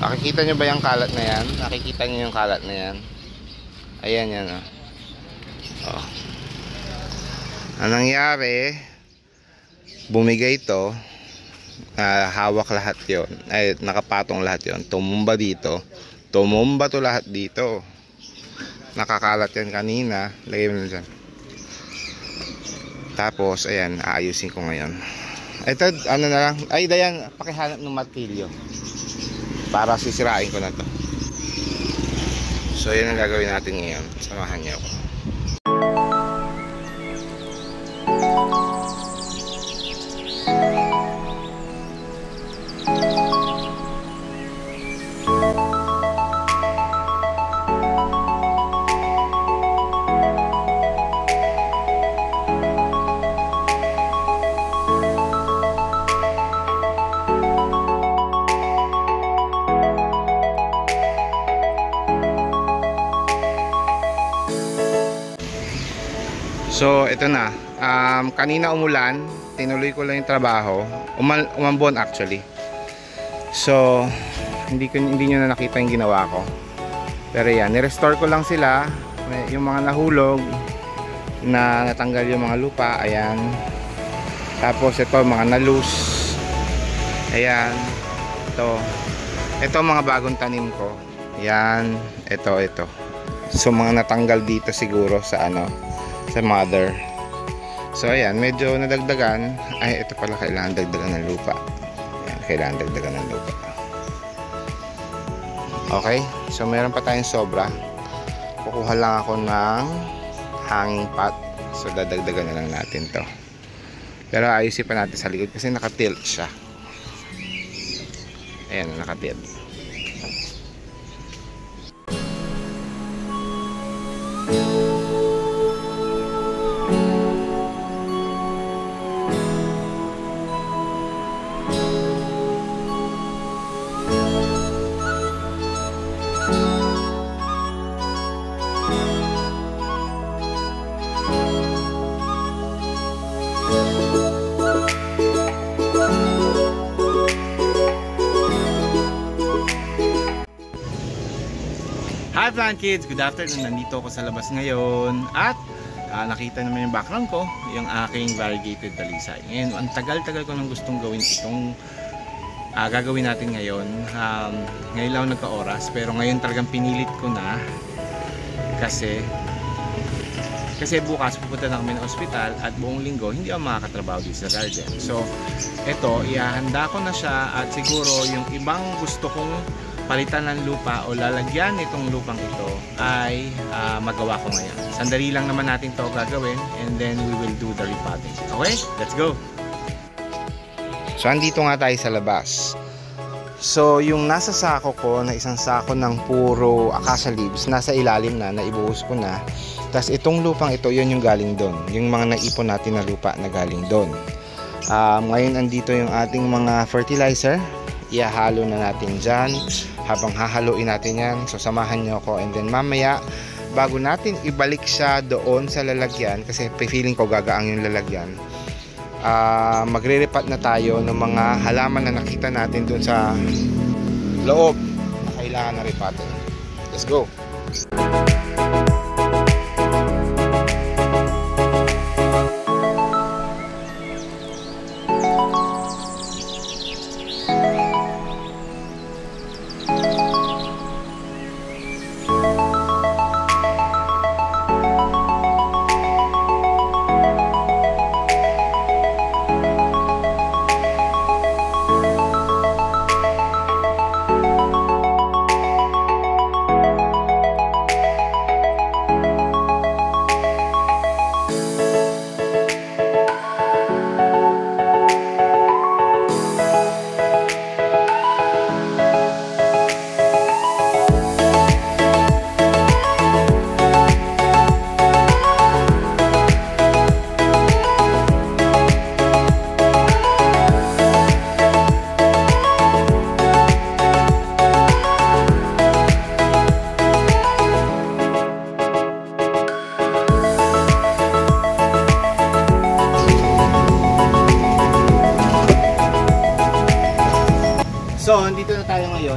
Nakikita nyo ba yung kalat na yan? Nakikita nyo yung kalat na yan? Ayan yan, oh. Oh. Anong nangyari, bumigay ito, hawak lahat yon, ay nakapatong lahat yon, tumumba dito, tumumba to lahat dito. Nakakalat yan kanina, lagay mo na dyan. Tapos ayan, aayusin ko ngayon. Ito, ano na lang, ay Dayan, pakihanap ng martilyo para sisirain ko na to. So yun ang gagawin natin ngayon. Samahan niyo ako. So ito na, kanina umulan, tinuloy ko lang yung trabaho, umambon actually. So hindi nyo na nakita yung ginawa ko. Pero yan, ni-restore ko lang sila, yung mga nahulog, na natanggal yung mga lupa, ayan. Tapos ito, mga na-loose, ayan. Ito mga bagong tanim ko, ayan, ito. So mga natanggal dito siguro sa sa mother. So ayan, medyo nadagdagan. Ay, ito pala, kailangan dagdagan ng lupa. Ayan, kailangan dagdagan ng lupa. Okay, so meron pa tayong sobra. Kukuha lang ako ng hanging pot. So dadagdagan na lang natin to. Pero ayusin pa natin sa likod kasi nakatilt siya. Ayan, nakatilt. Hi Plant Kids! Good afternoon! Nandito ako sa labas ngayon at nakita naman yung background ko, yung aking variegated dalisay. Ngayon, ang tagal-tagal ko nang gustong gawin itong gagawin natin ngayon. Ngayon lang nagka-oras, pero ngayon talagang pinilit ko na kasi bukas pupunta na kami ng ospital at buong linggo hindi ako makakatrabaho dito sa garden. So ito, ihahanda ko na siya at siguro yung ibang gusto kong palitan ng lupa o lalagyan itong lupang ito ay magawa ko ngayon. Sandali lang naman natin to gagawin and then we will do the repotting. Okay? Let's go! So andito nga tayo sa labas. So yung nasa sako ko na isang sako ng puro acacia leaves, nasa ilalim na, naibuhos ko na. Tapos itong lupang ito, yun yung galing doon. Yung mga naipon natin na lupa na galing doon. Ngayon andito yung ating mga fertilizer. Ihahalo na natin dyan. Habang hahaluin natin yan, so samahan nyo ako. And then mamaya, bago natin ibalik siya doon sa lalagyan, kasi feeling ko gagaang yung lalagyan, magre-repat na tayo ng mga halaman na nakita natin doon sa loob na kailangan na repatin. Let's go!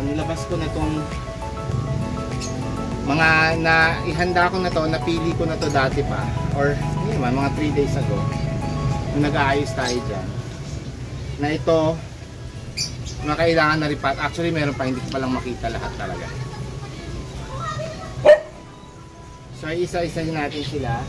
nilabas ko na tong mga ihanda ko na to, napili ko na to dati pa, or hindi naman, mga 3 days ago nung nag-aayos tayo dyan, na ito na kailangan na repat. Actually meron pa, hindi ko palang makita lahat talaga. So isa-isahin natin sila.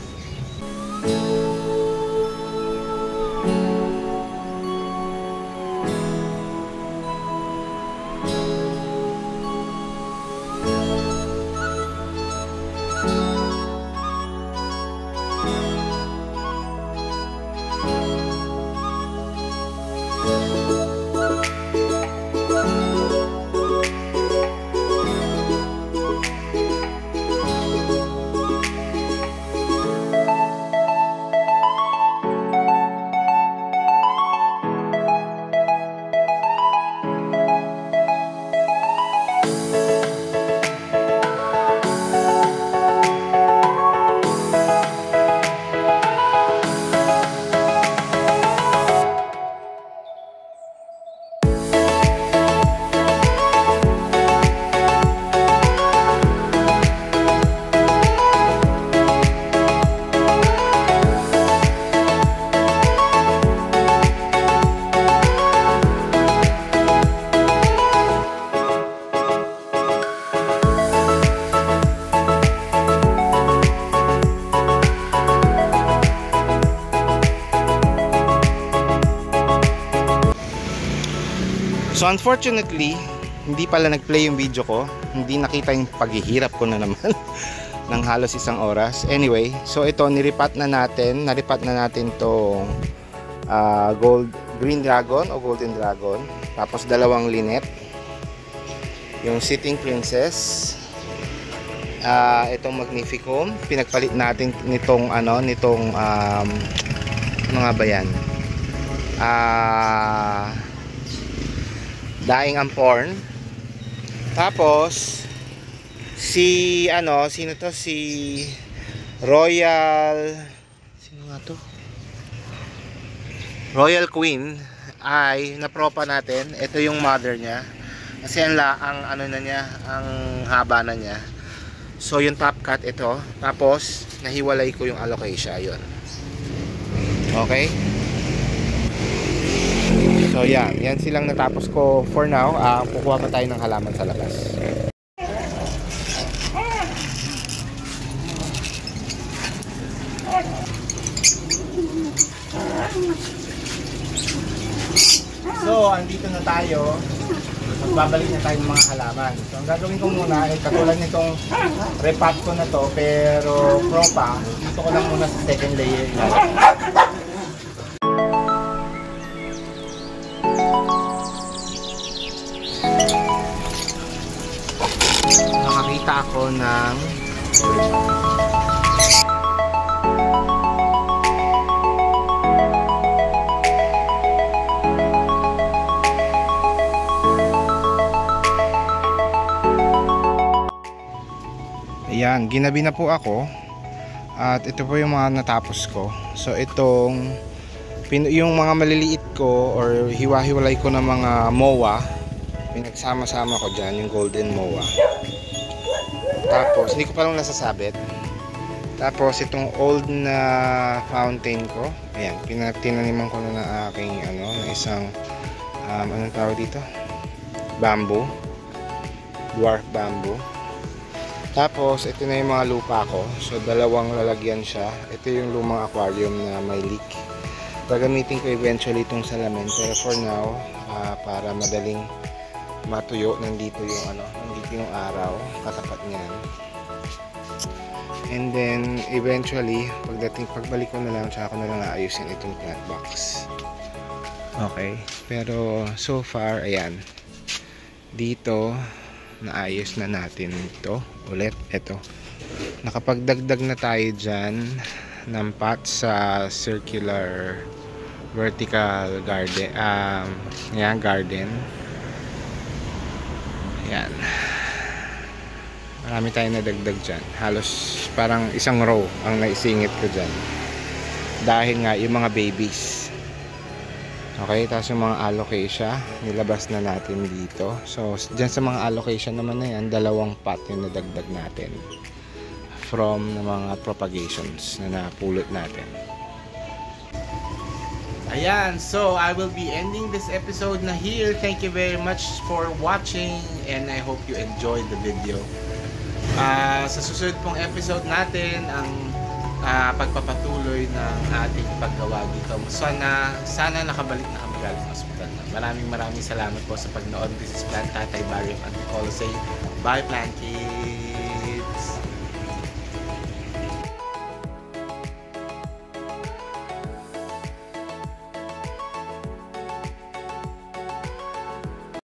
So unfortunately, hindi pala nag-play yung video ko. Hindi nakita yung paghihirap ko na naman ng halos 1 oras. Anyway, so ito naripat na natin. Naripat na natin tong green dragon o golden dragon. Tapos 2 linet. Yung sitting princess. Itong magnificum. Pinagpalit natin nitong mga bayan. Daing Amporn. Tapos sino to, si Royal, sino nga to, Royal Queen ay napropa natin. Ito yung mother niya kasi ang haba na niya. So yung top cut ito, tapos nahiwalay ko yung alocasia yun. Okay. So yan silang natapos ko for now. Kukuha pa tayo ng halaman sa labas. So andito na tayo. Magbabalik na tayo ng mga halaman. So ang gagawin ko muna ay katulad nitong repat ko na to, pero propa. Dito ko lang muna sa second layer. Nakakita ako ng ayan, ginabi na po ako at ito po yung mga natapos ko. So itong yung mga maliliit ko or hiwa-hiwalay ko ng mga moa, pinagsama-sama ko dyan yung golden moa. Tapos hindi ko pa lang nasasabit. Tapos itong old na fountain ko, ayan, tinaniman ko na ng aking ng isang anong tawag dito, bamboo, dwarf bamboo. Tapos ito na yung mga lupa ko. So 2 lalagyan siya. Ito yung lumang aquarium na may leak. Gagamitin ko eventually itong salamin, pero for now para madaling matuyo, nandito yung araw katapat niyan. And then eventually pagbalik ko na lang, tsaka ko na lang aayusin itong plant box. Okay, pero so far ayan, dito naayos na natin ito ulit. Ito, nakapagdagdag na tayo dyan ng pot sa circular vertical garden. Ayan, garden. Ayan, marami tayong nadagdag dyan. Halos parang 1 row ang naisingit ko dyan dahil nga yung mga babies. Okay, tapos yung mga alocasia, nilabas na natin dito. So, dyan sa mga alocasia naman na yan, 2 pot yung nadagdag natin from ng mga propagations na napulot natin. Ayan, so I will be ending this episode na here. Thank you very much for watching and I hope you enjoyed the video. Sa susunod pong episode natin, ang pagpapatuloy ng ating paggawa dito. Sana nakabalik na kami galing hospital na. Maraming salamat po sa pagnood. This is Plant Tatay Barry of Antipolo saying, bye Plant Kids!